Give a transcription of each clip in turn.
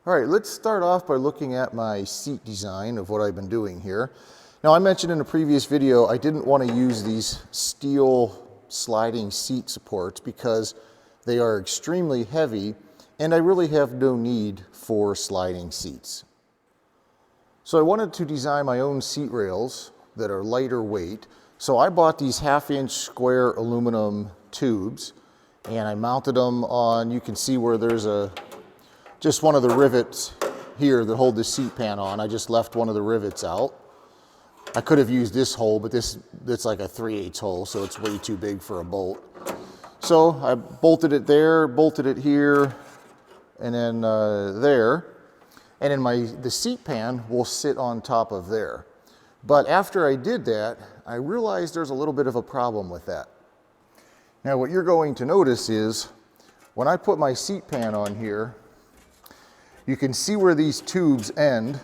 All right, let's start off by looking at my seat design of what I've been doing here. Now, I mentioned in a previous video I didn't want to use these steel sliding seat supports because they are extremely heavy and I really have no need for sliding seats. So I wanted to design my own seat rails that are lighter weight. So I bought these 1/2-inch square aluminum tubes and I mounted them on, you can see where there's just one of the rivets here that hold the seat pan on. I just left one of the rivets out. I could have used this hole, but it's like a 3/8 hole, so it's way too big for a bolt. So I bolted it there, bolted it here, and then there. And then the seat pan will sit on top of there. But after I did that, I realized there's a little bit of a problem with that. Now what you're going to notice is when I put my seat pan on here, you can see where these tubes end,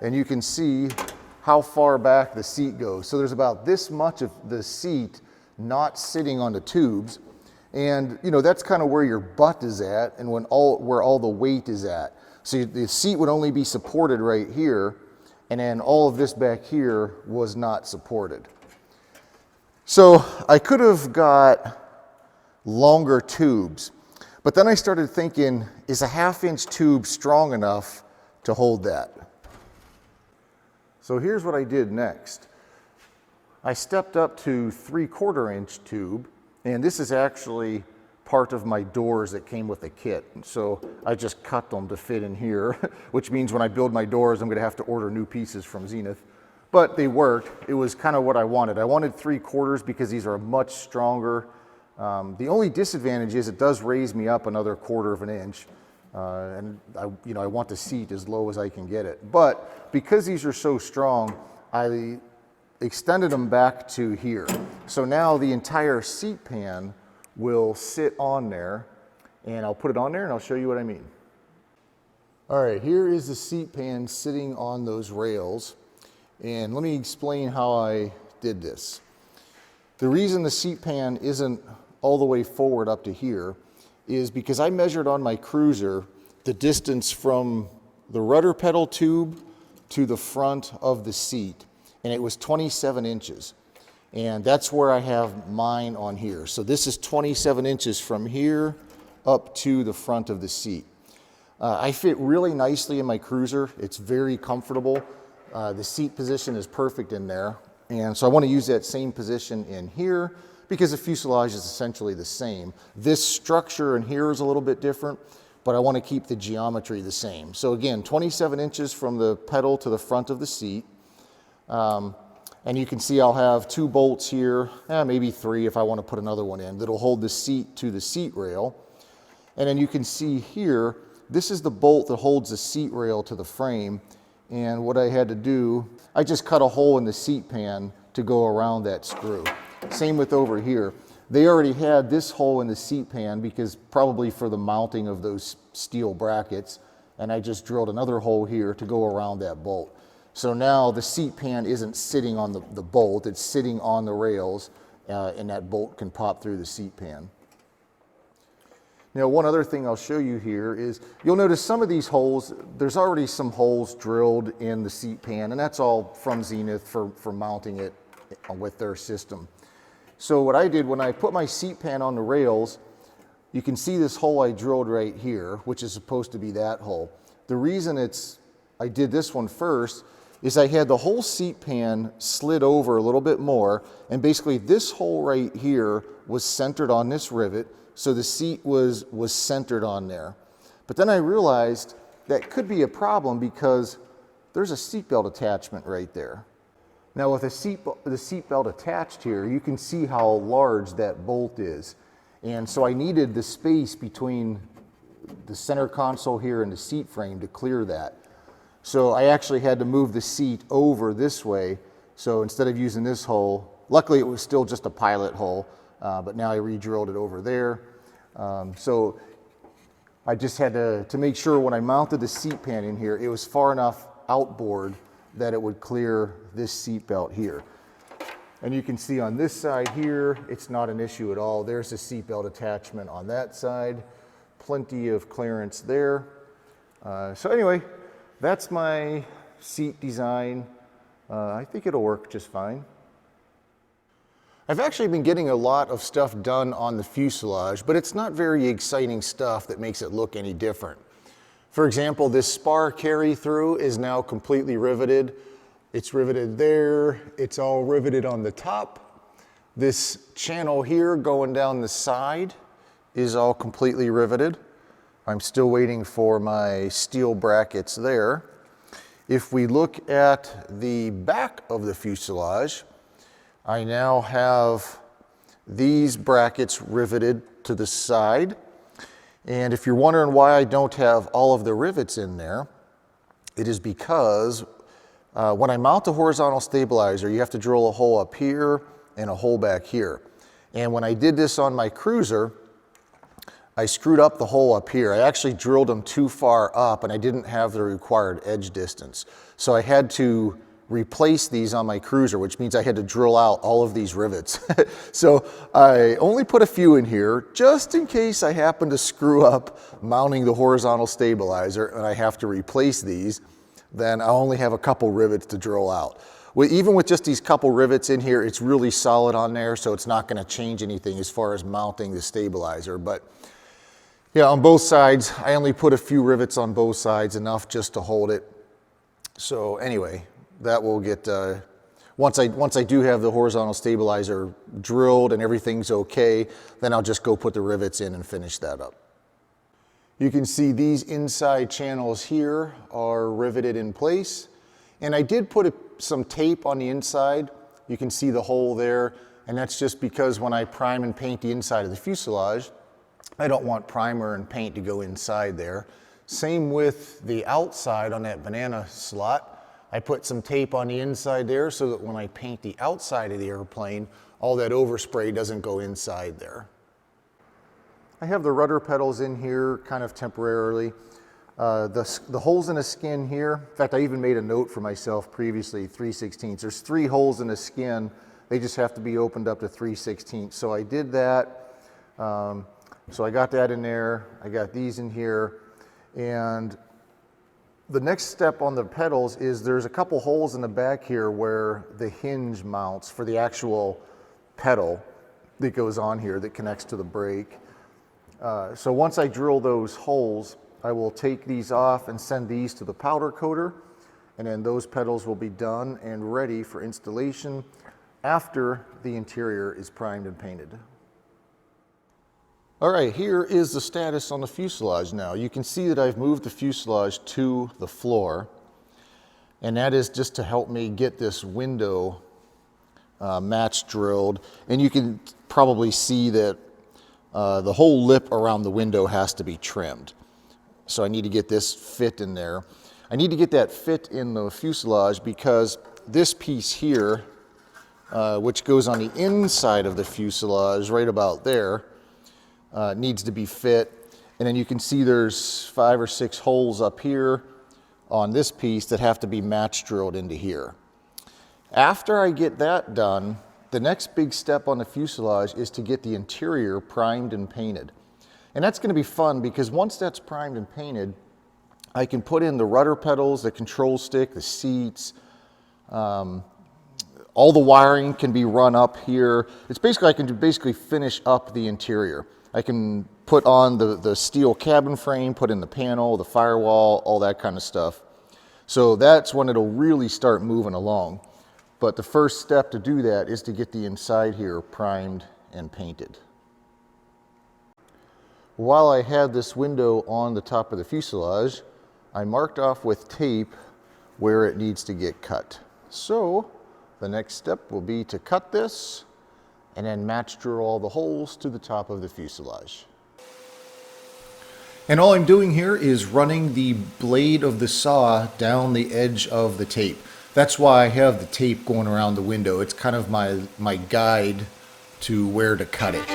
and you can see how far back the seat goes. So there's about this much of the seat not sitting on the tubes. And you know, that's kind of where your butt is at and where all the weight is at. So the seat would only be supported right here, and then all of this back here was not supported. So I could have got longer tubes, but then I started thinking, is a 1/2-inch tube strong enough to hold that? So here's what I did next. I stepped up to 3/4-inch tube, and this is actually part of my doors that came with the kit. So I just cut them to fit in here, which means when I build my doors, I'm gonna have to order new pieces from Zenith. But they worked. It was kind of what I wanted. I wanted 3/4 because these are much stronger. The only disadvantage is it does raise me up another 1/4 of an inch. And I want the seat as low as I can get it. But because these are so strong, I extended them back to here. So now the entire seat pan will sit on there, and I'll put it on there and I'll show you what I mean. All right, here is the seat pan sitting on those rails. And let me explain how I did this. The reason the seat pan isn't all the way forward up to here is because I measured on my cruiser the distance from the rudder pedal tube to the front of the seat, and it was 27 inches. And that's where I have mine on here. So this is 27 inches from here up to the front of the seat. I fit really nicely in my cruiser. It's very comfortable. The seat position is perfect in there. And so I want to use that same position in here because the fuselage is essentially the same. This structure in here is a little bit different, but I want to keep the geometry the same. So again, 27 inches from the pedal to the front of the seat. And you can see I'll have 2 bolts here, maybe 3 if I want to put another one in, that'll hold the seat to the seat rail. And then you can see here, this is the bolt that holds the seat rail to the frame. And what I had to do, I just cut a hole in the seat pan to go around that screw. Same with over here. They already had this hole in the seat pan because probably for the mounting of those steel brackets, and I just drilled another hole here to go around that bolt. So now the seat pan isn't sitting on the bolt, it's sitting on the rails, and that bolt can pop through the seat pan. Now, one other thing I'll show you here is you'll notice some of these holes, there's already some holes drilled in the seat pan, and that's all from Zenith for mounting it with their system. So what I did when I put my seat pan on the rails, you can see this hole I drilled right here, which is supposed to be that hole. The reason I did this one first is I had the whole seat pan slid over a little bit more, and basically this hole right here was centered on this rivet, so the seat was centered on there. But then I realized that could be a problem because there's a seatbelt attachment right there. Now with the seatbelt attached here, you can see how large that bolt is. And so I needed the space between the center console here and the seat frame to clear that. So I actually had to move the seat over this way. So instead of using this hole, luckily it was still just a pilot hole, but now I re-drilled it over there. So I just had to make sure when I mounted the seat pan in here, it was far enough outboard that it would clear this seat belt here. And you can see on this side here, it's not an issue at all. There's a seat belt attachment on that side, plenty of clearance there. So anyway, that's my seat design. I think it'll work just fine. I've actually been getting a lot of stuff done on the fuselage, but it's not very exciting stuff that makes it look any different. For example, this spar carry through is now completely riveted. It's riveted there, it's all riveted on the top. This channel here going down the side is all completely riveted. I'm still waiting for my steel brackets there. If we look at the back of the fuselage, I now have these brackets riveted to the side. And if you're wondering why I don't have all of the rivets in there, it is because when I mount the horizontal stabilizer, you have to drill a hole up here and a hole back here. And when I did this on my cruiser, I screwed up the hole up here. I actually drilled them too far up and I didn't have the required edge distance. So I had to replace these on my cruiser, which means I had to drill out all of these rivets. So I only put a few in here just in case I happen to screw up mounting the horizontal stabilizer and I have to replace these. Then I only have a couple rivets to drill out. Even with just these couple rivets in here, it's really solid on there, so it's not going to change anything as far as mounting the stabilizer. But yeah, on both sides, I only put a few rivets on both sides, enough just to hold it. So anyway, that will get, once I do have the horizontal stabilizer drilled and everything's okay, then I'll just go put the rivets in and finish that up. You can see these inside channels here are riveted in place. And I did put some tape on the inside. You can see the hole there. And that's just because when I prime and paint the inside of the fuselage, I don't want primer and paint to go inside there. Same with the outside on that banana slot. I put some tape on the inside there so that when I paint the outside of the airplane, all that overspray doesn't go inside there. I have the rudder pedals in here kind of temporarily. The holes in the skin here, in fact, I even made a note for myself previously, 3/16. There's 3 holes in the skin. They just have to be opened up to 3/16. So I did that. So I got that in there. I got these in here. And the next step on the pedals is there's a couple holes in the back here where the hinge mounts for the actual pedal that goes on here that connects to the brake. So once I drill those holes, I will take these off and send these to the powder coater, and then those pedals will be done and ready for installation after the interior is primed and painted. All right, here is the status on the fuselage now. You can see that I've moved the fuselage to the floor, and that is just to help me get this window match drilled. And you can probably see that the whole lip around the window has to be trimmed. So I need to get this fit in there. I need to get that fit in the fuselage because this piece here, which goes on the inside of the fuselage, right about there, needs to be fit. And then you can see there's 5 or 6 holes up here on this piece that have to be match drilled into here. After I get that done, the next big step on the fuselage is to get the interior primed and painted. And that's going to be fun because once that's primed and painted, I can put in the rudder pedals, the control stick, the seats, all the wiring can be run up here. It's basically, I can basically finish up the interior. I can put on the steel cabin frame, put in the panel, the firewall, all that kind of stuff. So that's when it'll really start moving along. But the first step to do that is to get the inside here primed and painted. While I had this window on the top of the fuselage, I marked off with tape where it needs to get cut. So the next step will be to cut this and then match drill all the holes to the top of the fuselage. And all I'm doing here is running the blade of the saw down the edge of the tape. That's why I have the tape going around the window. It's kind of my guide to where to cut it.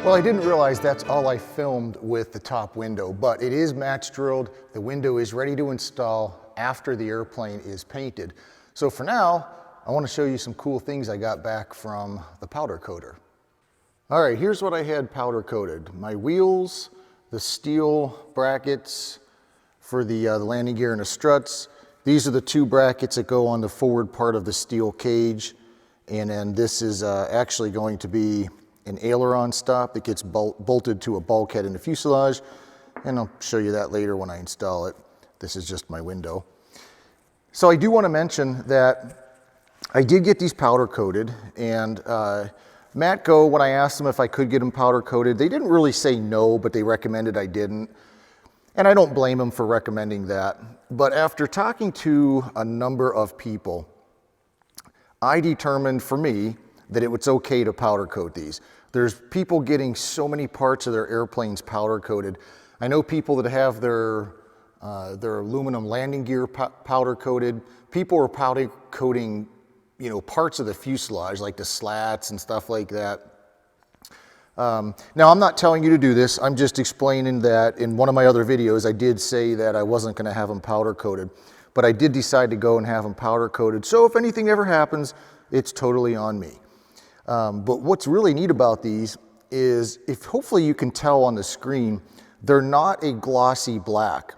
Well, I didn't realize that's all I filmed with the top window, but it is match drilled. The window is ready to install after the airplane is painted. So for now, I want to show you some cool things I got back from the powder coater. All right, here's what I had powder coated. My wheels, the steel brackets for the landing gear and the struts. These are the two brackets that go on the forward part of the steel cage. And then this is actually going to be an aileron stop that gets bolted to a bulkhead in the fuselage. And I'll show you that later when I install it. This is just my window. So I do want to mention that I did get these powder coated, and Matco, when I asked them if I could get them powder coated, they didn't really say no, but they recommended I didn't. And I don't blame them for recommending that. But after talking to a number of people, I determined for me that it was okay to powder coat these. There's people getting so many parts of their airplanes powder coated. I know people that have their aluminum landing gear powder coated. People are powder coating, you know, parts of the fuselage, like the slats and stuff like that. Now, I'm not telling you to do this. I'm just explaining that in one of my other videos, I did say that I wasn't going to have them powder coated, but I did decide to go and have them powder coated. So if anything ever happens, it's totally on me. But what's really neat about these is, if hopefully you can tell on the screen, they're not a glossy black.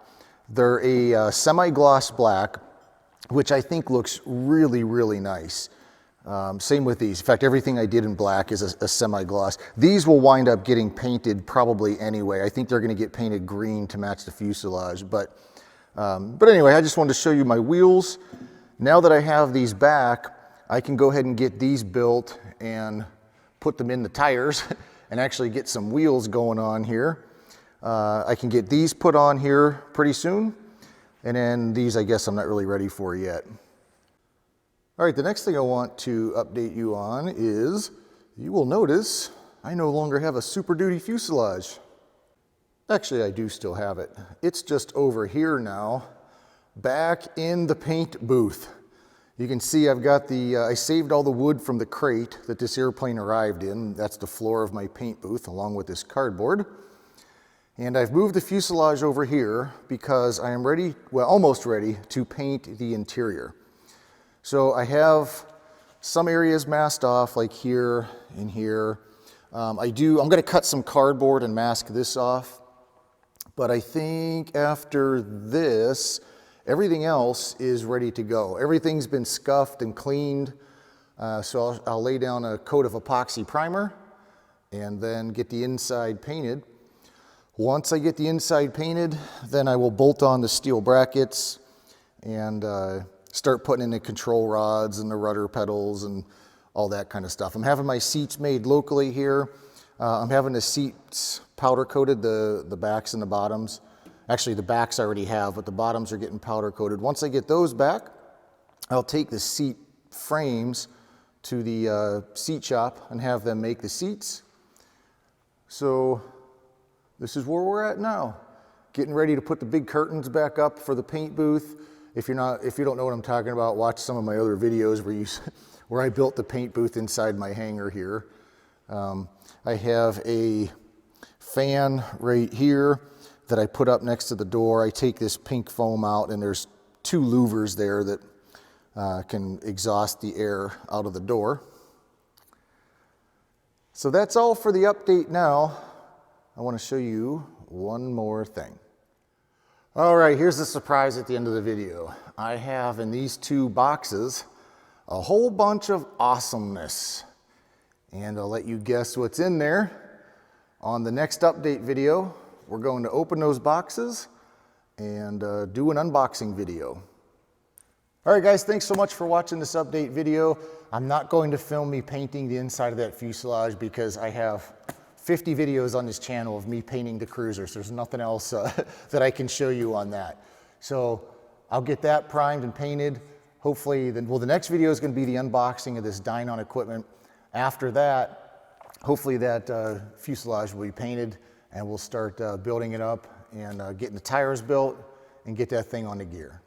They're a semi-gloss black, which I think looks really, really nice. Same with these. In fact, everything I did in black is a semi-gloss. These will wind up getting painted probably anyway. I think they're going to get painted green to match the fuselage. But anyway, I just wanted to show you my wheels. Now that I have these back, I can go ahead and get these built and put them in the tires and actually get some wheels going on here. I can get these put on here pretty soon. And then these, I guess I'm not really ready for yet. All right, the next thing I want to update you on is, you will notice I no longer have a Super Duty fuselage. Actually, I do still have it. It's just over here now, back in the paint booth. You can see I've got I saved all the wood from the crate that this airplane arrived in. That's the floor of my paint booth, along with this cardboard. And I've moved the fuselage over here because I am ready, well, almost ready to paint the interior. So I have some areas masked off, like here and here. I'm going to cut some cardboard and mask this off. But I think after this, everything else is ready to go. Everything's been scuffed and cleaned. So I'll lay down a coat of epoxy primer and then get the inside painted. Once I get the inside painted, then I will bolt on the steel brackets and start putting in the control rods and the rudder pedals and all that kind of stuff. I'm having my seats made locally here. I'm having the seats powder coated, the backs and the bottoms. Actually, the backs I already have, but the bottoms are getting powder coated. Once I get those back, I'll take the seat frames to the seat shop and have them make the seats. So this is where we're at now. Getting ready to put the big curtains back up for the paint booth. If you don't know what I'm talking about, watch some of my other videos where I built the paint booth inside my hangar here. I have a fan right here that I put up next to the door. I take this pink foam out, and there's two louvers there that can exhaust the air out of the door. So that's all for the update now. I want to show you one more thing. All right, here's the surprise at the end of the video. I have in these two boxes a whole bunch of awesomeness. And I'll let you guess what's in there. On the next update video, we're going to open those boxes and do an unboxing video. All right, guys, thanks so much for watching this update video. I'm not going to film me painting the inside of that fuselage because I have 50 videos on this channel of me painting the cruisers. There's nothing else that I can show you on that. So I'll get that primed and painted. Hopefully, the next video is going to be the unboxing of this Dynon equipment. After that, hopefully that fuselage will be painted and we'll start building it up and getting the tires built and get that thing on the gear.